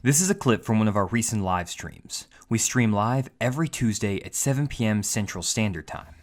This is a clip from one of our recent live streams. We stream live every Tuesday at 7 p.m. Central Standard Time.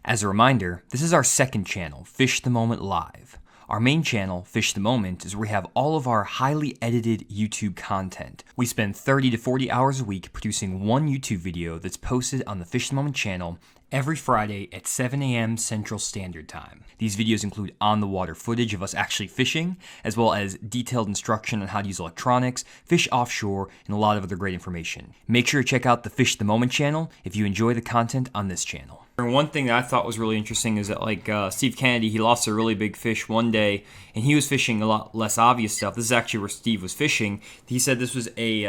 As a reminder, this is our second channel, Fish the Moment Live. Our main channel, Fish the Moment, is where we have all of our highly edited YouTube content. We spend 30 to 40 hours a week producing one YouTube video that's posted on the Fish the Moment channel every Friday at 7 a.m. Central Standard Time. These videos include on-the-water footage of us actually fishing, as well as detailed instruction on how to use electronics, fish offshore, and a lot of other great information. Make sure to check out the Fish the Moment channel if you enjoy the content on this channel. And one thing that I thought was really interesting is that Steve Kennedy, he lost a really big fish one day, and he was fishing a lot less obvious stuff. This is actually where Steve was fishing. He said this was he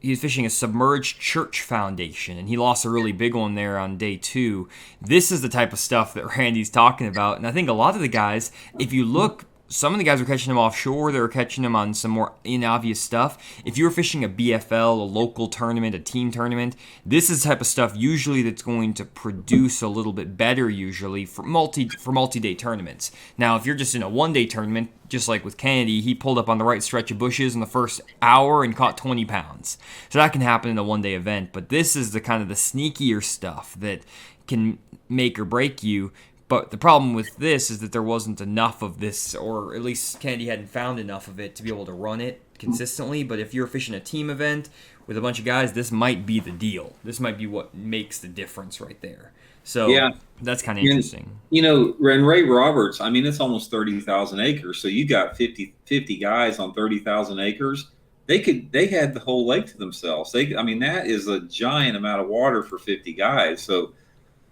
was fishing a submerged church foundation, and he lost a really big one there on day 2. This is the type of stuff that Randy's talking about, and I think a lot of the guys, if you look, some of the guys were catching them offshore, they were catching them on some more inobvious stuff. If you were fishing a BFL, a local tournament, a team tournament, this is the type of stuff usually that's going to produce a little bit better usually for multi-day tournaments. Now, if you're just in a one-day tournament, just like with Kennedy, he pulled up on the right stretch of bushes in the first hour and caught 20 pounds. So that can happen in a one-day event, but this is the kind of the sneakier stuff that can make or break you. But the problem with this is that there wasn't enough of this, or at least Kennedy hadn't found enough of it to be able to run it consistently. But if you're fishing a team event with a bunch of guys, this might be the deal. This might be what makes the difference right there. So yeah, that's kind of interesting. You know, Ray Roberts, I mean, it's almost 30,000 acres. So you got 50 guys on 30,000 acres. They had the whole lake to themselves. I mean, that is a giant amount of water for 50 guys. So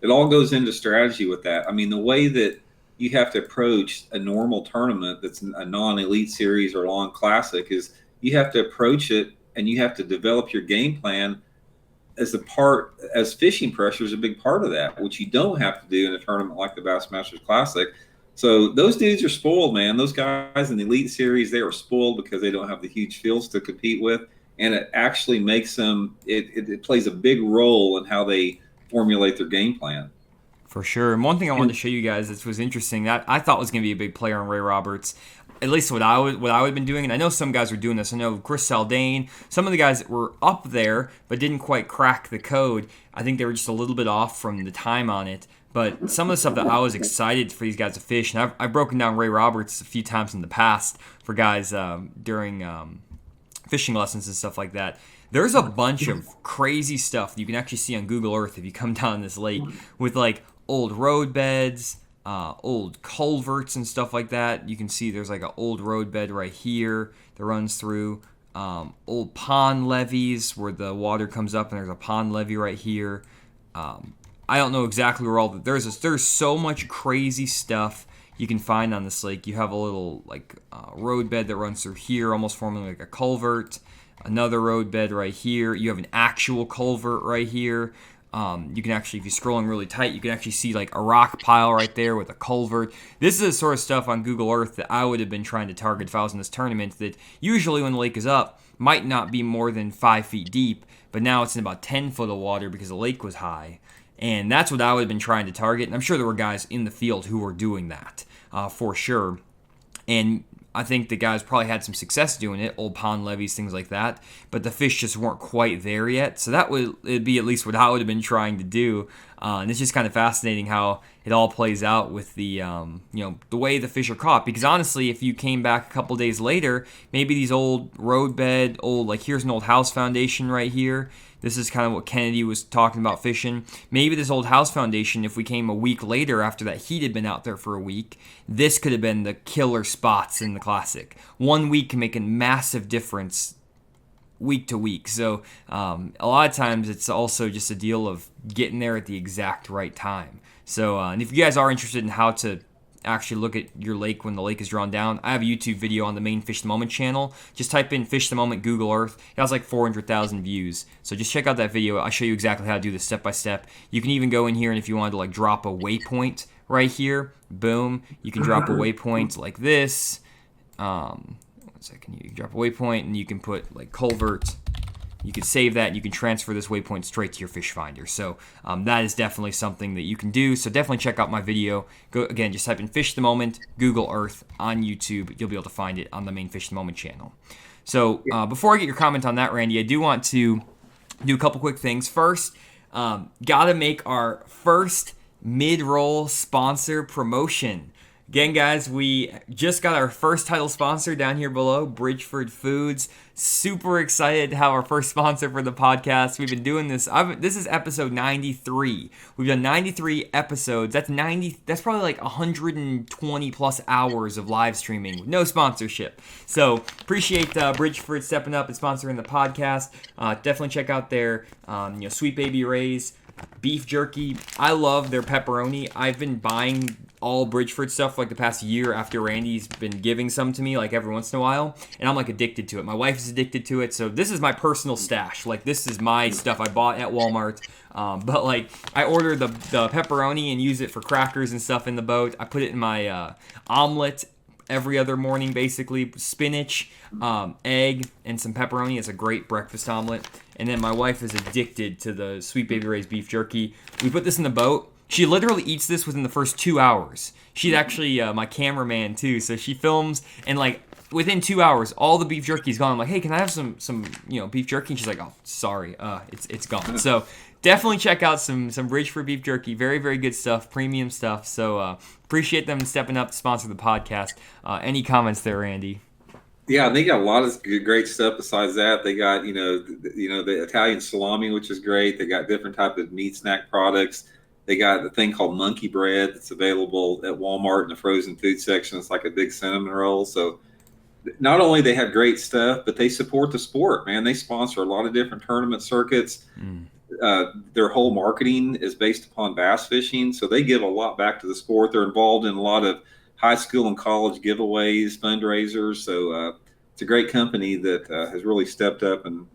it all goes into strategy with that. I mean, the way that you have to approach a normal tournament that's a non-elite series or long classic is you have to approach it and you have to develop your game plan as fishing pressure is a big part of that, which you don't have to do in a tournament like the Bassmasters Classic. So those dudes are spoiled, man. Those guys in the elite series, they are spoiled because they don't have the huge fields to compete with. And it actually makes them, it plays a big role in how they formulate their game plan. For sure. And one thing I wanted to show you guys that was interesting that I thought was going to be a big player on Ray Roberts, at least what I would have been doing, and I know some guys were doing this. I know Chris Saldane, some of the guys that were up there but didn't quite crack the code. I think they were just a little bit off from the time on it. But some of the stuff that I was excited for these guys to fish, and I've broken down Ray Roberts a few times in the past for guys during fishing lessons and stuff like that. There's a bunch of crazy stuff you can actually see on Google Earth if you come down this lake with like old road beds, old culverts and stuff like that. You can see there's like an old road bed right here that runs through. Old pond levees where the water comes up and there's a pond levee right here. I don't know exactly where all there's so much crazy stuff you can find on this lake. You have a little road bed that runs through here, almost forming like a culvert. Another road bed right here. You have an actual culvert right here. You can actually, if you're scrolling really tight, you can actually see like a rock pile right there with a culvert. This is the sort of stuff on Google Earth that I would have been trying to target if I was in this tournament, that usually when the lake is up, might not be more than 5 feet deep, but now it's in about 10 foot of water because the lake was high. And that's what I would have been trying to target. And I'm sure there were guys in the field who were doing that for sure. And I think the guys probably had some success doing it, old pond levees, things like that, but the fish just weren't quite there yet. So it'd be at least what I would have been trying to do. And it's just kind of fascinating how it all plays out with the the way the fish are caught. Because honestly, if you came back a couple days later, maybe these old road bed, here's an old house foundation right here. This is kind of what Kennedy was talking about fishing. Maybe this old house foundation, if we came a week later after that heat had been out there for a week, this could have been the killer spots in the Classic. 1 week can make a massive difference week to week. So a lot of times it's also just a deal of getting there at the exact right time. So and if you guys are interested in how to actually look at your lake when the lake is drawn down, I have a YouTube video on the main Fish the Moment channel. Just type in Fish the Moment Google Earth. It has like 400,000 views. So just check out that video. I'll show you exactly how to do this step by step. You can even go in here, and if you wanted to like drop a waypoint right here, boom, you can drop a waypoint like this. 1 second, you can drop a waypoint and you can put like culvert. You can save that. You can transfer this waypoint straight to your fish finder. So that is definitely something that you can do. So definitely check out my video. Go again, just type in Fish the Moment, Google Earth on YouTube. You'll be able to find it on the main Fish the Moment channel. So before I get your comment on that, Randy, I do want to do a couple quick things. First, gotta make our first mid-roll sponsor promotion. Again, guys, we just got our first title sponsor down here below, Bridgeford Foods. Super excited to have our first sponsor for the podcast. We've been doing this. This is episode 93. We've done 93 episodes. That's probably like 120 plus hours of live streaming with no sponsorship. So appreciate Bridgeford stepping up and sponsoring the podcast. Definitely check out their Sweet Baby Ray's beef jerky. I love their pepperoni. I've been buying all Bridgeford stuff like the past year after Randy's been giving some to me like every once in a while, and I'm like addicted to it. My wife is addicted to it, so this is my personal stash. Like, this is my stuff I bought at Walmart. But like, I order the pepperoni and use it for crackers and stuff in the boat. I put it in my omelet every other morning, basically. Spinach, egg, and some pepperoni. It's a great breakfast omelet. And then my wife is addicted to the Sweet Baby Ray's beef jerky. We put this in the boat. She literally eats this within the first 2 hours. She's actually my cameraman too, so she films, and like within 2 hours, all the beef jerky's gone. I'm like, hey, can I have some beef jerky? And she's like, oh, sorry, it's gone. So definitely check out some Bridgeford beef jerky. Very, very good stuff, premium stuff. So appreciate them stepping up to sponsor the podcast. Any comments there, Randy? Yeah, they got a lot of great stuff. Besides that, they got the Italian salami, which is great. They got different type of meat snack products. They got a thing called monkey bread that's available at Walmart in the frozen food section. It's like a big cinnamon roll. So not only they have great stuff, but they support the sport, man. They sponsor a lot of different tournament circuits. Their whole marketing is based upon bass fishing. So they give a lot back to the sport. They're involved in a lot of high school and college giveaways, fundraisers. So it's a great company that has really stepped up and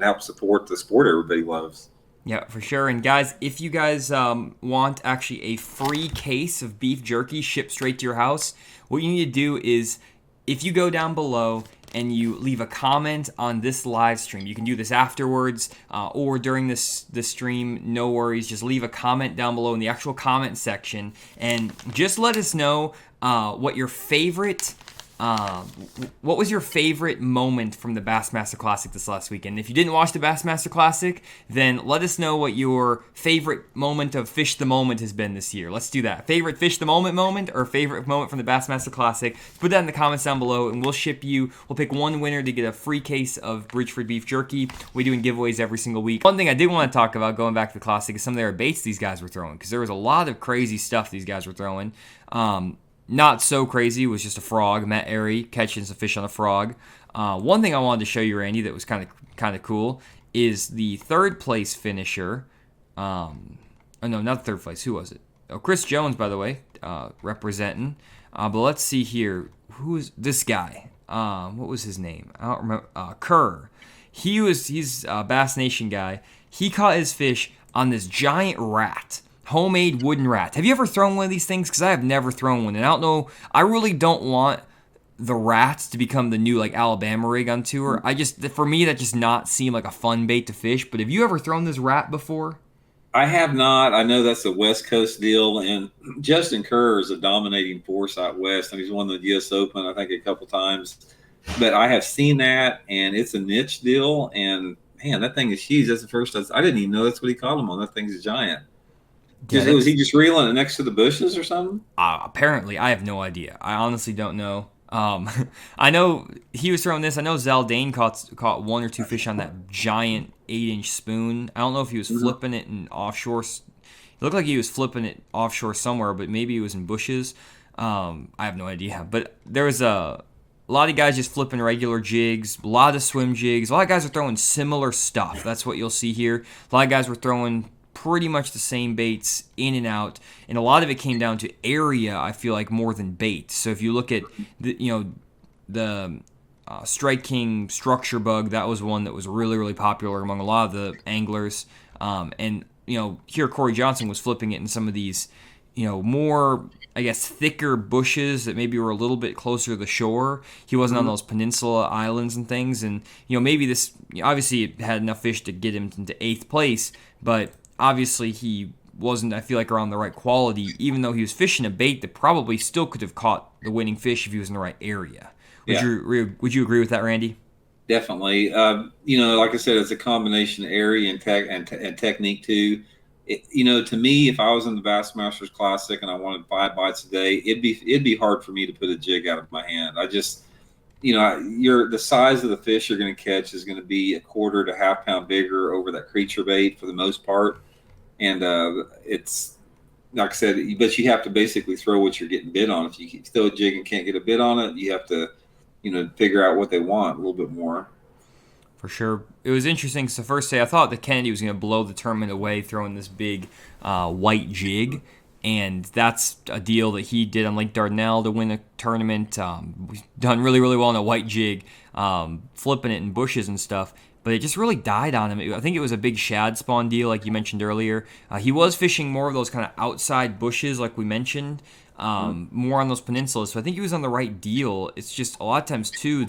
helped support the sport everybody loves. Yeah, for sure. And guys, if you guys want actually a free case of beef jerky shipped straight to your house, what you need to do is, if you go down below and you leave a comment on this live stream, you can do this afterwards or during this stream, no worries. Just leave a comment down below in the actual comment section, and just let us know what your favorite what was your favorite moment from the Bassmaster Classic this last weekend? If you didn't watch the Bassmaster Classic, then let us know what your favorite moment of Fish the Moment has been this year. Let's do that. Favorite Fish the moment or favorite moment from the Bassmaster Classic? Put that in the comments down below, and we'll pick one winner to get a free case of Bridgeford beef jerky. We're doing giveaways every single week. One thing I did want to talk about going back to the Classic is some of their baits these guys were throwing, because there was a lot of crazy stuff these guys were throwing. Not so crazy was just a frog. Matt Airy catching some fish on a frog. One thing I wanted to show you, Randy, that was kind of cool is the third place finisher. Oh no, not third place. Who was it? Oh, Chris Jones, by the way, representing. But let's see here. Who is this guy? What was his name? I don't remember. Kerr. He's a Bass Nation guy. He caught his fish on this giant rat. Homemade wooden rat. Have you ever thrown one of these things? Because I have never thrown one, and I don't know. I really don't want the rats to become the new like Alabama rig on tour. For me, that just not seem like a fun bait to fish. But have you ever thrown this rat before? I have not. I know that's a West Coast deal, and Justin Kerr is a dominating force out west. I mean, he's won the U.S. Open, I think, a couple times. But I have seen that, and it's a niche deal. And man, that thing is huge. That's the first. I didn't even know that's what he caught him on. That thing's giant. Yeah, was he just reeling it next to the bushes or something? Apparently, I have no idea. I honestly don't know. I know he was throwing this. I know Zaldane caught one or two fish on that giant 8-inch spoon. I don't know if he was flipping it in offshore. It looked like he was flipping it offshore somewhere, but maybe it was in bushes. I have no idea. But there was a lot of guys just flipping regular jigs, a lot of swim jigs. A lot of guys are throwing similar stuff. That's what you'll see here. A lot of guys were throwing pretty much the same baits in and out, and a lot of it came down to area, I feel like, more than bait. So if you look at the Strike King structure bug, that was one that was really, really popular among a lot of the anglers. And here Corey Johnson was flipping it in some of these more, I guess, thicker bushes that maybe were a little bit closer to the shore. He wasn't on those peninsula islands and things, and maybe this, obviously it had enough fish to get him into 8th place, but obviously he wasn't, I feel like, around the right quality, even though he was fishing a bait that probably still could have caught the winning fish if he was in the right area. Would you agree with that, Randy? Definitely. Like I said, it's a combination of area and and technique too. To me, if I was in the Bassmasters Classic and I wanted 5 bites a day, it'd be hard for me to put a jig out of my hand. I just, you're the size of the fish you're going to catch is going to be a quarter to half pound bigger over that creature bait for the most part, and it's like I said, but you have to basically throw what you're getting bid on. If you throw a jig and can't get a bid on it, you have to, figure out what they want a little bit more. For sure. It was interesting because the first day I thought that Kennedy was going to blow the tournament away throwing this big white jig. And that's a deal that he did on Lake Dardanelle to win a tournament. Done really, really well on a white jig, flipping it in bushes and stuff. But it just really died on him. I think it was a big shad spawn deal, like you mentioned earlier. He was fishing more of those kind of outside bushes, like we mentioned, more on those peninsulas. So I think he was on the right deal. It's just a lot of times, too,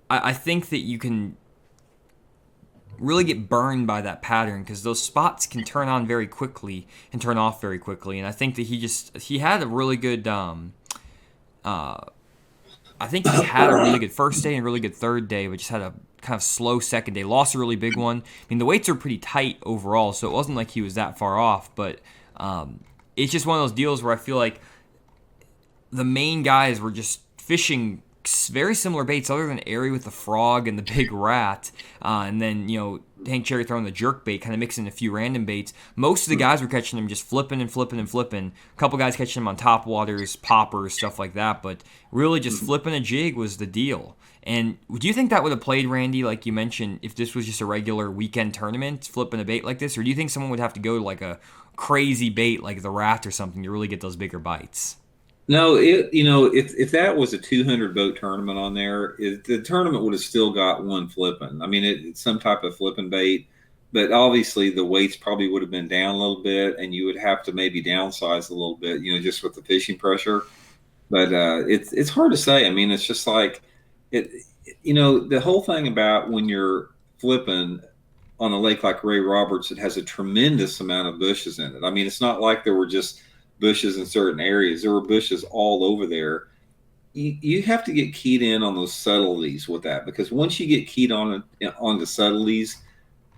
I think that you can really get burned by that pattern because those spots can turn on very quickly and turn off very quickly. And I think that he had a really good I think he had a really good first day and really good third day, but just had a kind of slow second day. Lost a really big one. I mean, the weights are pretty tight overall, so it wasn't like he was that far off. But it's just one of those deals where I feel like the main guys were just fishing very similar baits other than Airy with the frog and the big rat, and then Hank Cherry throwing the jerk bait, kind of mixing a few random baits. Most of the guys were catching them just flipping and flipping and flipping. A couple guys catching them on top waters, poppers, stuff like that, but really just flipping a jig was the deal. And do you think that would have played, Randy, like you mentioned, if this was just a regular weekend tournament, flipping a bait like this? Or do you think someone would have to go to like a crazy bait like the rat or something to really get those bigger bites? No, if that was a 200 boat tournament on there, the tournament would have still got one flipping. I mean, it's some type of flipping bait, but obviously the weights probably would have been down a little bit, and you would have to maybe downsize a little bit, just with the fishing pressure. But it's hard to say. I mean, it's just like it. The whole thing about when you're flipping on a lake like Ray Roberts, it has a tremendous amount of bushes in it. I mean, it's not like there were just bushes in certain areas. There were bushes all over there. You have to get keyed in on those subtleties with that, because once you get keyed on the subtleties,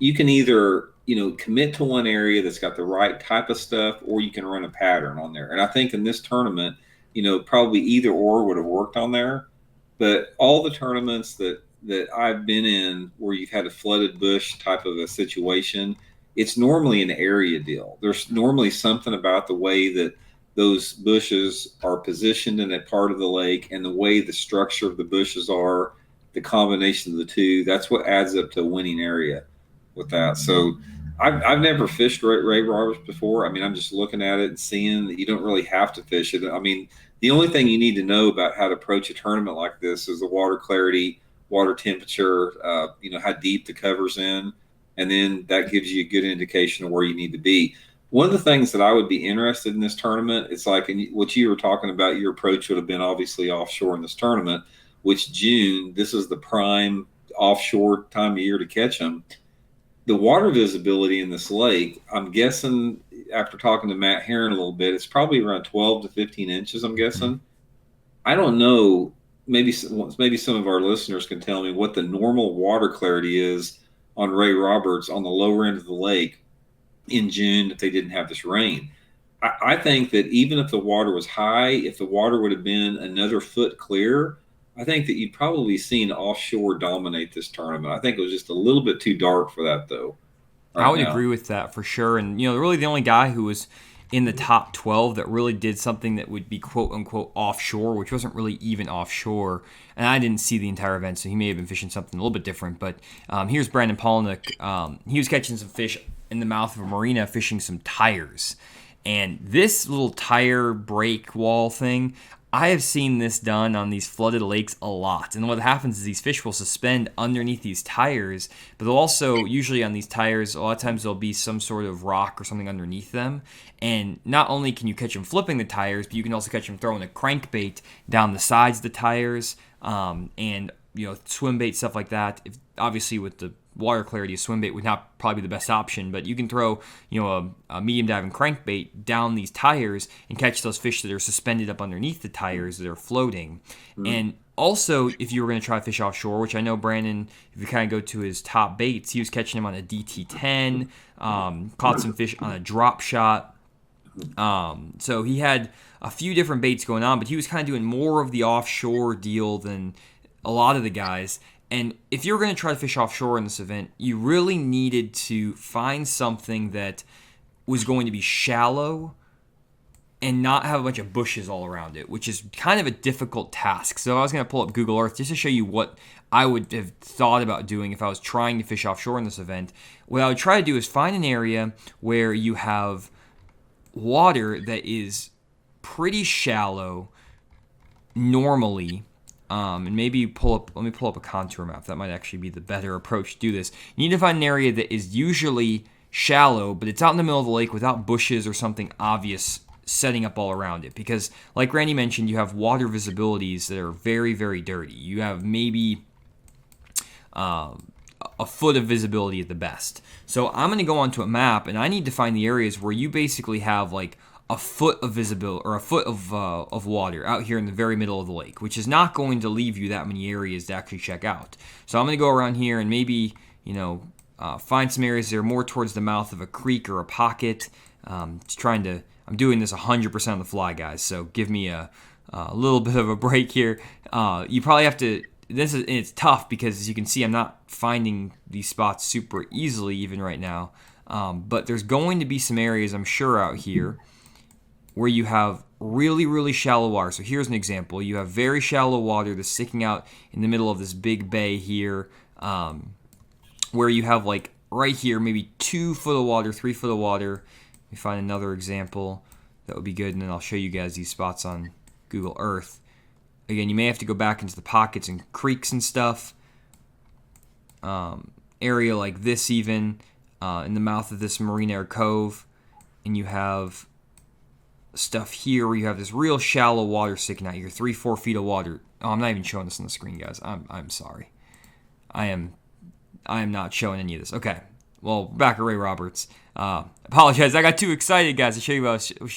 you can either commit to one area that's got the right type of stuff, or you can run a pattern on there. And I think in this tournament, probably either or would have worked on there. But all the tournaments that I've been in where you've had a flooded bush type of a situation, it's normally an area deal. There's normally something about the way that those bushes are positioned in a part of the lake and the way the structure of the bushes are, the combination of the two. That's what adds up to a winning area with that. So I've never fished Ray Roberts before. I mean, I'm just looking at it and seeing that you don't really have to fish it. I mean, the only thing you need to know about how to approach a tournament like this is the water clarity, water temperature, how deep the cover's in, and then that gives you a good indication of where you need to be. One of the things that I would be interested in this tournament, it's like what you were talking about, your approach would have been obviously offshore in this tournament, which June, this is the prime offshore time of year to catch them. The water visibility in this lake, I'm guessing after talking to Matt Heron a little bit, it's probably around 12 to 15 inches, I'm guessing. I don't know. Maybe some of our listeners can tell me what the normal water clarity is on Ray Roberts on the lower end of the lake in June if they didn't have this rain. I think that even if the water was high, if the water would have been another foot clear, I think that you'd probably seen offshore dominate this tournament. I think it was just a little bit too dark for that, though, I right would now. agree with that for sure. And, really the only guy who was in the top 12 that really did something that would be quote unquote offshore, which wasn't really even offshore. And I didn't see the entire event, so he may have been fishing something a little bit different. But here's Brandon Pollinik. He was catching some fish in the mouth of a marina, fishing some tires. And this little tire break wall thing, I have seen this done on these flooded lakes a lot. And what happens is these fish will suspend underneath these tires, but they'll also, usually on these tires, a lot of times there'll be some sort of rock or something underneath them. And not only can you catch them flipping the tires, but you can also catch them throwing a crankbait down the sides of the tires, and swim bait, stuff like that. Obviously, with the water clarity, a swim bait would not probably be the best option, but you can throw a medium diving crankbait down these tires and catch those fish that are suspended up underneath the tires that are floating. Mm-hmm. And Also, if you were going to try to fish offshore, which I know Brandon, if you kind of go to his top baits, he was catching them on a DT10, caught some fish on a drop shot. So he had a few different baits going on, but he was kind of doing more of the offshore deal than a lot of the guys. And if you're going to try to fish offshore in this event, you really needed to find something that was going to be shallow and not have a bunch of bushes all around it, which is kind of a difficult task. So I was going to pull up Google Earth just to show you what I would have thought about doing if I was trying to fish offshore in this event. What I would try to do is find an area where you have water that is pretty shallow normally, and maybe let me pull up a contour map. That might actually be the better approach to do this. You need to find an area that is usually shallow, but it's out in the middle of the lake without bushes or something obvious setting up all around it, because like Randy mentioned, you have water visibilities that are very, very dirty. You have maybe a foot of visibility at the best. So I'm going to go onto a map, and I need to find the areas where you basically have like a foot of visibility or a foot of water out here in the very middle of the lake, which is not going to leave you that many areas to actually check out. So I'm going to go around here and maybe find some areas that are more towards the mouth of a creek or a pocket. I'm doing this 100% on the fly, guys, so give me a little bit of a break here. You probably have to, it's tough because as you can see, I'm not finding these spots super easily even right now, but there's going to be some areas, I'm sure, out here where you have really, really shallow water. So here's an example. You have very shallow water that's sticking out in the middle of this big bay here, where you have like right here maybe 2 foot of water, 3 foot of water. Let me find another example that would be good, and then I'll show you guys these spots on Google Earth. Again, you may have to go back into the pockets and creeks and stuff. Area like this even, in the mouth of this Marine Air Cove, and you have stuff here where you have this real shallow water sticking out here, 3-4 feet of water. Oh, I'm not even showing this on the screen, guys. I'm sorry. I am not showing any of this. Okay. Well, back at Ray Roberts. Apologize. I got too excited, guys, to show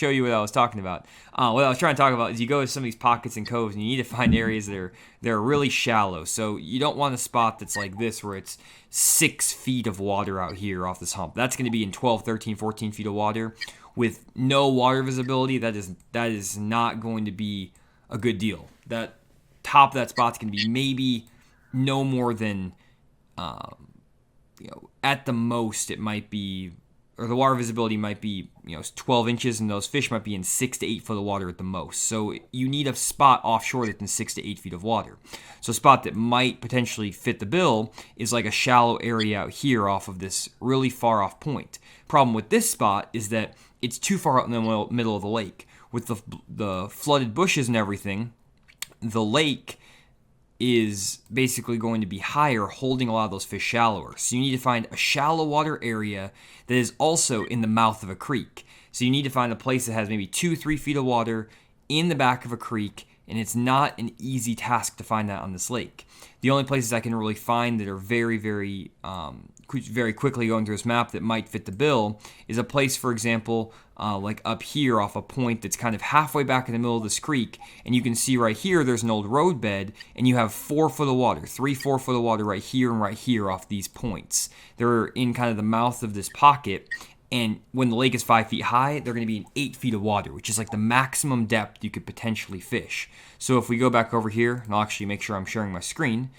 you what I was talking about. What I was trying to talk about is you go to some of these pockets and coves, and you need to find areas that are really shallow. So you don't want a spot that's like this where it's 6 feet of water out here off this hump. That's going to be in 12, 13, 14 feet of water with no water visibility. That is not going to be a good deal. That top of that spot's going to be maybe no more than at the most it might be, or the water visibility might be 12 inches, and those fish might be in 6 to 8 foot of water at the most. So you need a spot offshore that's in 6 to 8 feet of water. So a spot that might potentially fit the bill is like a shallow area out here off of this really far off point. Problem with this spot is that it's too far out in the middle of the lake. With the flooded bushes and everything, the lake is basically going to be higher, holding a lot of those fish shallower. So you need to find a shallow water area that is also in the mouth of a creek. So you need to find a place that has maybe 2-3 feet of water in the back of a creek, and it's not an easy task to find that on this lake. The only places I can really find that are very, very, very quickly going through this map that might fit the bill is a place, for example, like up here off a point that's kind of halfway back in the middle of this creek, and you can see right here there's an old road bed, and you have 4 foot of water, 3-4 foot of water right here and right here off these points. They're in kind of the mouth of this pocket, and when the lake is 5 feet high, they're going to be in 8 feet of water, which is like the maximum depth you could potentially fish. So if we go back over here, and I'll actually make sure I'm sharing my screen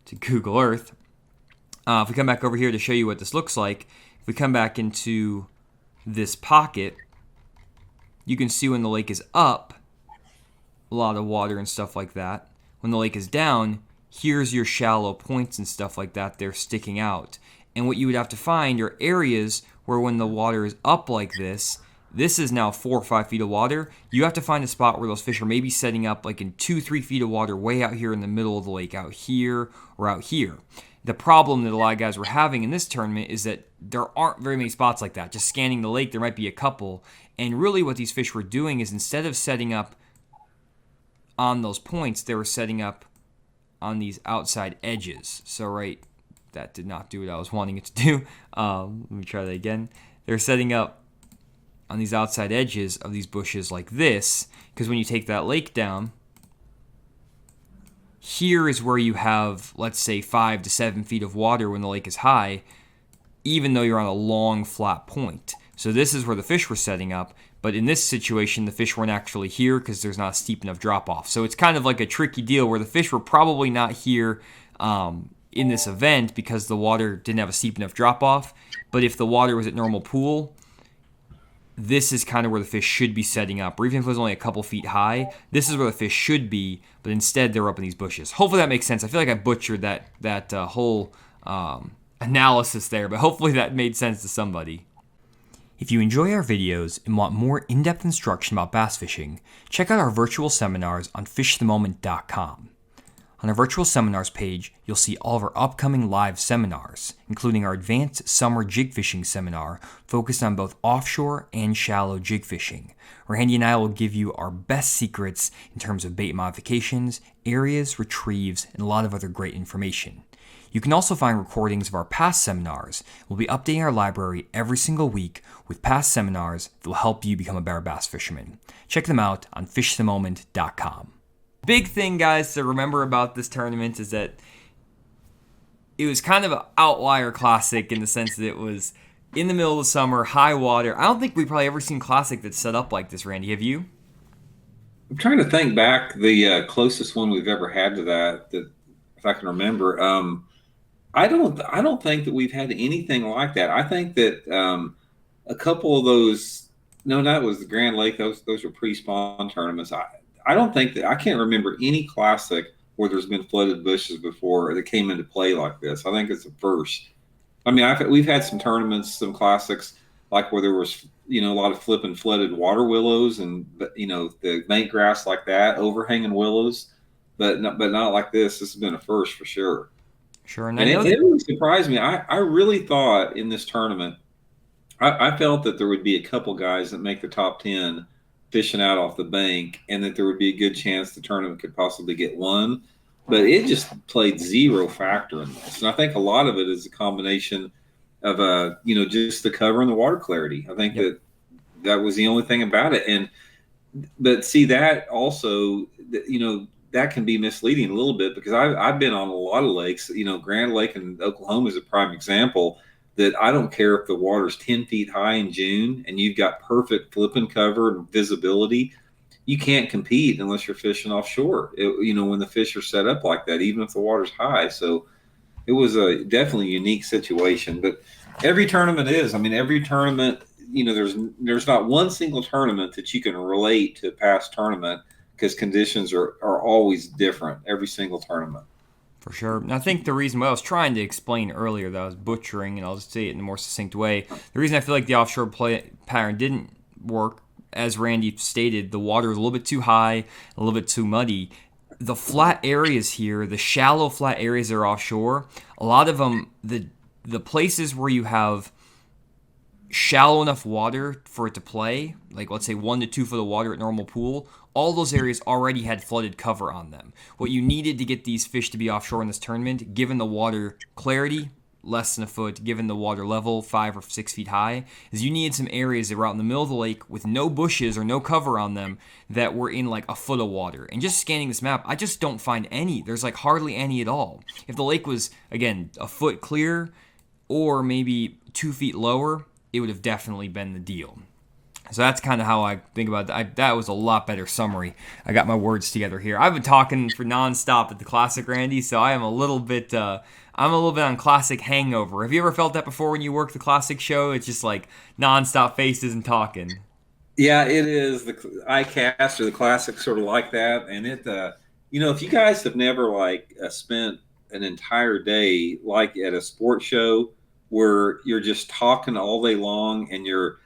to Google Earth. If we come back over here to show you what this looks like, if we come back into this pocket, you can see when the lake is up, a lot of water and stuff like that. When the lake is down, here's your shallow points and stuff like that. They're sticking out. And what you would have to find are areas where when the water is up like this is now 4 or 5 feet of water. You have to find a spot where those fish are maybe setting up like in 2-3 feet of water way out here in the middle of the lake, out here or out here. The problem that a lot of guys were having in this tournament is that there aren't very many spots like that. Just scanning the lake, there might be a couple. And really what these fish were doing is instead of setting up on those points, they were setting up on these outside edges. So right, that did not do what I was wanting it to do. Let me try that again. They're setting up on these outside edges of these bushes like this, because when you take that lake down, here is where you have, let's say, 5 to 7 feet of water when the lake is high, even though you're on a long, flat point. So this is where the fish were setting up. But in this situation, the fish weren't actually here because there's not a steep enough drop-off. So it's kind of like a tricky deal where the fish were probably not here in this event because the water didn't have a steep enough drop-off. But if the water was at normal pool, this is kind of where the fish should be setting up. Or even if it was only a couple feet high, this is where the fish should be. But instead, they're up in these bushes. Hopefully that makes sense. I feel like I butchered that whole analysis there, but hopefully that made sense to somebody. If you enjoy our videos and want more in-depth instruction about bass fishing, check out our virtual seminars on fishthemoment.com. On our virtual seminars page, you'll see all of our upcoming live seminars, including our advanced summer jig fishing seminar focused on both offshore and shallow jig fishing, where Andy and I will give you our best secrets in terms of bait modifications, areas, retrieves, and a lot of other great information. You can also find recordings of our past seminars. We'll be updating our library every single week with past seminars that will help you become a better bass fisherman. Check them out on fishthemoment.com. Big thing, guys, to remember about this tournament is that it was kind of an outlier classic in the sense that it was in the middle of the summer, high water. I don't think we've probably ever seen classic that's set up like this, Randy. Have you? I'm trying to think back the closest one we've ever had to that if I can remember. I don't think that we've had anything like that. I think that a couple of those, no, that was the Grand Lake. Those were pre-spawn tournaments. I don't think that I can't remember any classic where there's been flooded bushes before that came into play like this. I think it's the first. I mean, we've had some tournaments, some classics like where there was a lot of flipping flooded water willows and the bank grass like that, overhanging willows, but not like this. This has been a first for sure. Sure, and it really surprised me. I really thought in this tournament, I felt that there would be a couple guys that make the top 10 fishing out off the bank, and that there would be a good chance the tournament could possibly get won. But it just played zero factor in this, and I think a lot of it is a combination of just the cover and the water clarity. I think that was the only thing about it. But see, that also that can be misleading a little bit because I've been on a lot of lakes. Grand Lake in Oklahoma is a prime example. That I don't care if the water's 10 feet high in June and you've got perfect flipping cover and visibility, you can't compete unless you're fishing offshore. When the fish are set up like that, even if the water's high. So it was a definitely unique situation. But every tournament is. I mean, every tournament, there's not one single tournament that you can relate to a past tournament because conditions are always different every single tournament. For sure. And I think the reason what I was trying to explain earlier that I was butchering, and I'll just say it in a more succinct way, the reason I feel like the offshore play pattern didn't work, as Randy stated, the water was a little bit too high, a little bit too muddy. The flat areas here, the shallow flat areas that are offshore, a lot of them, the places where you have shallow enough water for it to play, like let's say 1 to 2 foot of water at normal pool, all those areas already had flooded cover on them. What you needed to get these fish to be offshore in this tournament, given the water clarity, less than a foot, given the water level 5 or 6 feet high, is you needed some areas that were out in the middle of the lake with no bushes or no cover on them that were in like a foot of water. And just scanning this map, I just don't find any. There's like hardly any at all. If the lake was, again, a foot clear or maybe 2 feet lower, it would have definitely been the deal. So that's kind of how I think about that. That was a lot better summary. I got my words together here. I've been talking for nonstop at the Classic, Randy, so I am a little bit on Classic hangover. Have you ever felt that before when you work the Classic show? It's just like nonstop faces and talking. Yeah, it is. The iCast or the Classic sort of like that. And it, if you guys have never spent an entire day like at a sports show where you're just talking all day long and you're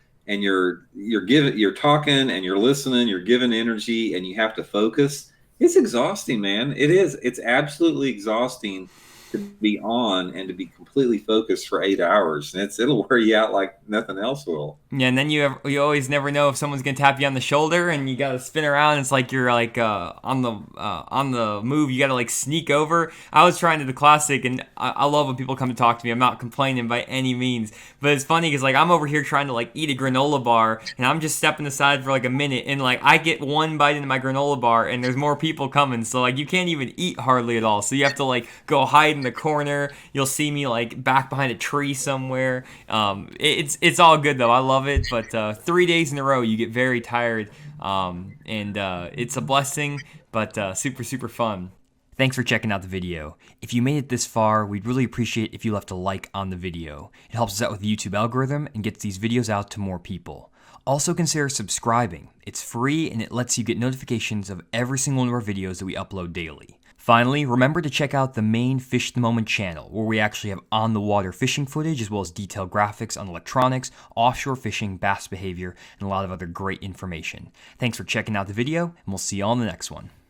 talking and you're listening, you're giving energy, and you have to focus. It's exhausting, man. It is. It's absolutely exhausting to be on and to be completely focused for 8 hours, and it'll wear you out like nothing else will. Yeah, and then you always never know if someone's gonna tap you on the shoulder, and you gotta spin around. It's like you're like on the move. You gotta like sneak over. I was trying to the classic, and I love when people come to talk to me. I'm not complaining by any means, but it's funny because like I'm over here trying to like eat a granola bar, and I'm just stepping aside for like a minute, and like I get one bite into my granola bar, and there's more people coming, so like you can't even eat hardly at all. So you have to like go hide in the corner. You'll see me like back behind a tree somewhere. It's all good though. I love it, but 3 days in a row you get very tired, and it's a blessing, but super fun. Thanks for checking out the video. If you made it this far, we'd really appreciate if you left a like on the video. It helps us out with the YouTube algorithm and gets these videos out to more people. Also consider subscribing. It's free and it lets you get notifications of every single one of our videos that we upload daily. Finally, remember to check out the main Fish the Moment channel, where we actually have on-the-water fishing footage as well as detailed graphics on electronics, offshore fishing, bass behavior, and a lot of other great information. Thanks for checking out the video, and we'll see you all in the next one.